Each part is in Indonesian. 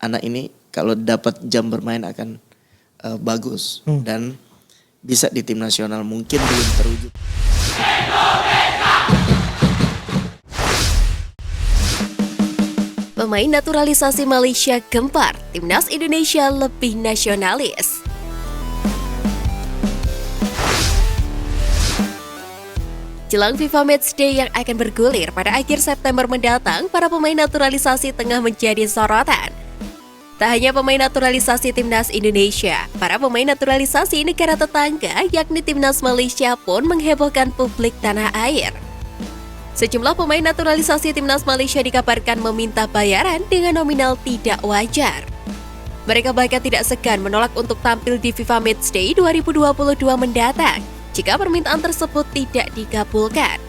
anak ini kalau dapat jam bermain akan bagus dan bisa di tim nasional, mungkin belum terwujud. Pemain naturalisasi Malaysia gempar, timnas Indonesia lebih nasionalis. Jelang FIFA Matchday yang akan bergulir pada akhir September mendatang, para pemain naturalisasi tengah menjadi sorotan. Tak hanya pemain naturalisasi timnas Indonesia, para pemain naturalisasi negara tetangga yakni timnas Malaysia pun menghebohkan publik tanah air. Sejumlah pemain naturalisasi timnas Malaysia dikabarkan meminta bayaran dengan nominal tidak wajar. Mereka bahkan tidak segan menolak untuk tampil di FIFA Matchday 2022 mendatang jika permintaan tersebut tidak dikabulkan.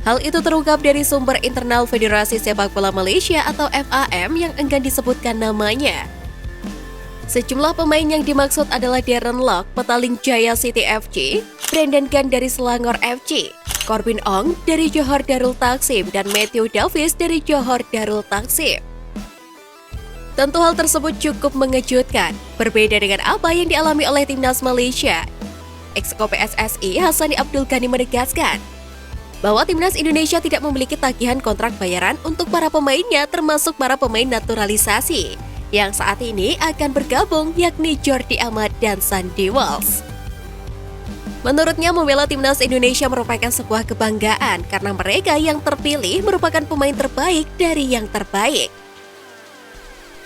Hal itu terungkap dari sumber internal Federasi Sepak Bola Malaysia atau FAM yang enggan disebutkan namanya. Sejumlah pemain yang dimaksud adalah Darren Lock, Petaling Jaya City FC, Brandon Gan dari Selangor FC, Corbin Ong dari Johor Darul Taksim, dan Matthew Davies dari Johor Darul Taksim. Tentu hal tersebut cukup mengejutkan, berbeda dengan apa yang dialami oleh timnas Malaysia. Exco PSSI Hassani Abdul Ghani menegaskan bahwa timnas Indonesia tidak memiliki tagihan kontrak bayaran untuk para pemainnya, termasuk para pemain naturalisasi yang saat ini akan bergabung, yakni Jordi Amat dan Sandy Walsh. Menurutnya, membela timnas Indonesia merupakan sebuah kebanggaan karena mereka yang terpilih merupakan pemain terbaik dari yang terbaik.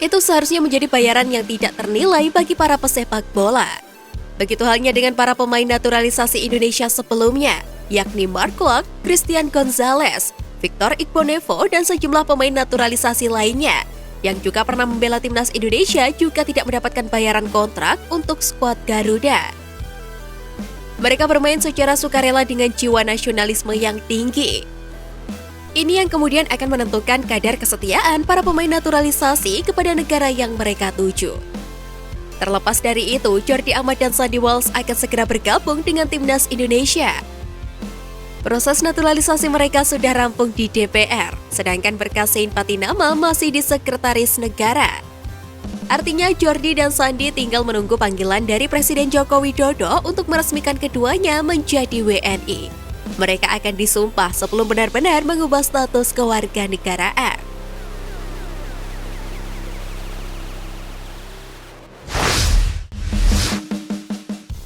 Itu seharusnya menjadi bayaran yang tidak ternilai bagi para pesepak bola. Begitu halnya dengan para pemain naturalisasi Indonesia sebelumnya, yakni Mark Klok, Christian Gonzalez, Victor Igbonevo, dan sejumlah pemain naturalisasi lainnya yang juga pernah membela timnas Indonesia juga tidak mendapatkan bayaran kontrak untuk skuad Garuda. Mereka bermain secara sukarela dengan jiwa nasionalisme yang tinggi. Ini yang kemudian akan menentukan kadar kesetiaan para pemain naturalisasi kepada negara yang mereka tuju. Terlepas dari itu, Jordi Amat dan Sandy Walsh akan segera bergabung dengan timnas Indonesia. Proses naturalisasi mereka sudah rampung di DPR, sedangkan berkas Sein Patinama masih di Sekretaris Negara. Artinya Jordi dan Sandy tinggal menunggu panggilan dari Presiden Joko Widodo untuk meresmikan keduanya menjadi WNI. Mereka akan disumpah sebelum benar-benar mengubah status kewarganegaraan.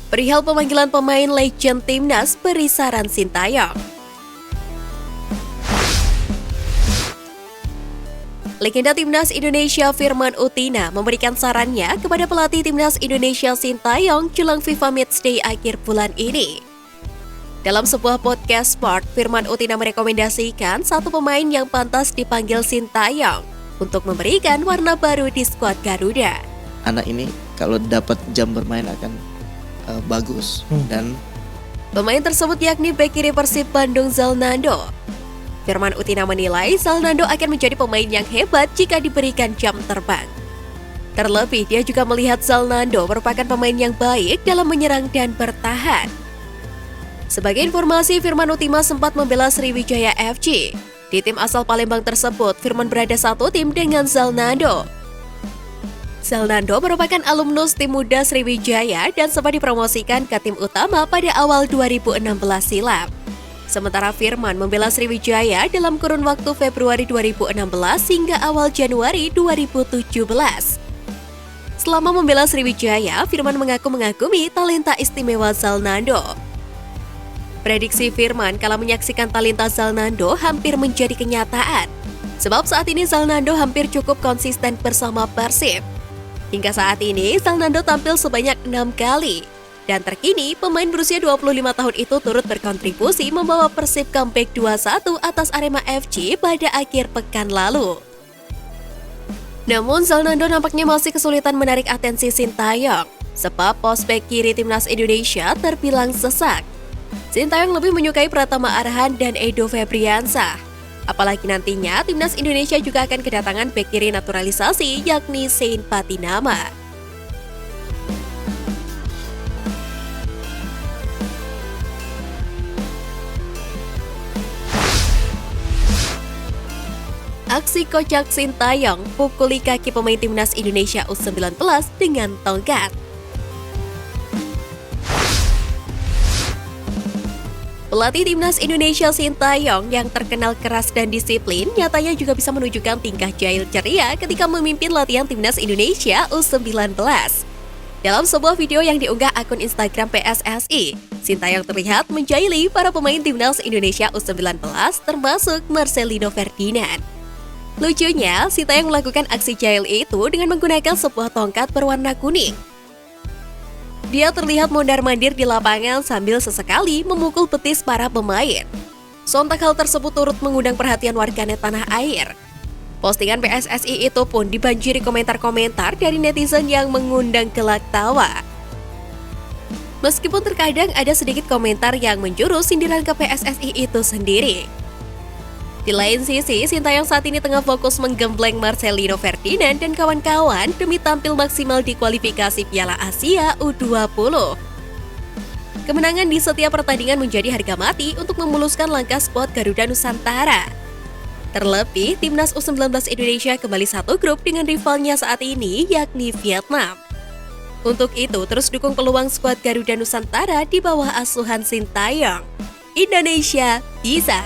Perihal pemanggilan pemain legend timnas beri saran Sintayong. Legenda timnas Indonesia Firman Utina memberikan sarannya kepada pelatih timnas Indonesia Sintayong jelang FIFA Matchday akhir bulan ini. Dalam sebuah podcast sport, Firman Utina merekomendasikan satu pemain yang pantas dipanggil Sintayong untuk memberikan warna baru di skuad Garuda. Anak ini kalau dapat jam bermain akan bagus dan pemain tersebut yakni bek kiri Persib Bandung Zalnando. Firman Utina menilai Zalnando akan menjadi pemain yang hebat jika diberikan jam terbang. Terlebih dia juga melihat Zalnando merupakan pemain yang baik dalam menyerang dan bertahan. Sebagai informasi, Firman Utina sempat membela Sriwijaya FC. Di tim asal Palembang tersebut, Firman berada satu tim dengan Zalnando. Zalnando merupakan alumnus tim muda Sriwijaya dan sempat dipromosikan ke tim utama pada awal 2016 silam. Sementara Firman membela Sriwijaya dalam kurun waktu Februari 2016 hingga awal Januari 2017. Selama membela Sriwijaya, Firman mengaku mengagumi talenta istimewa Zalnando. Prediksi Firman kala menyaksikan talenta Zalnando hampir menjadi kenyataan. Sebab saat ini Zalnando hampir cukup konsisten bersama Persib. Hingga saat ini, Zalnando tampil sebanyak 6 kali. Dan terkini, pemain berusia 25 tahun itu turut berkontribusi membawa Persib comeback 2-1 atas Arema FC pada akhir pekan lalu. Namun, Zalnando nampaknya masih kesulitan menarik atensi Sintayong, sebab pos bek kiri timnas Indonesia terbilang sesak. Sintayong lebih menyukai Pratama Arhan dan Edo Febriansah. Apalagi nantinya timnas Indonesia juga akan kedatangan bek kiri naturalisasi yakni Sein Patinama. Aksi kocak Sintayong pukuli kaki pemain timnas Indonesia U19 dengan tongkat. Pelatih timnas Indonesia Sintayong yang terkenal keras dan disiplin nyatanya juga bisa menunjukkan tingkah jahil ceria ketika memimpin latihan timnas Indonesia U19. Dalam sebuah video yang diunggah akun Instagram PSSI, Sintayong terlihat menjahili para pemain timnas Indonesia U19 termasuk Marcelino Ferdinand. Lucunya, Sintayong melakukan aksi jahil itu dengan menggunakan sebuah tongkat berwarna kuning. Dia terlihat mondar-mandir di lapangan sambil sesekali memukul betis para pemain. Sontak hal tersebut turut mengundang perhatian warganet tanah air. Postingan PSSI itu pun dibanjiri komentar-komentar dari netizen yang mengundang gelak tawa. Meskipun terkadang ada sedikit komentar yang menjurus sindiran ke PSSI itu sendiri. Di lain sisi, Sintayong saat ini tengah fokus menggembleng Marcelino Ferdinand dan kawan-kawan demi tampil maksimal di kualifikasi Piala Asia U20. Kemenangan di setiap pertandingan menjadi harga mati untuk memuluskan langkah skuad Garuda Nusantara. Terlebih, timnas U19 Indonesia kembali satu grup dengan rivalnya saat ini, yakni Vietnam. Untuk itu, terus dukung peluang skuad Garuda Nusantara di bawah asuhan Sintayong. Indonesia bisa!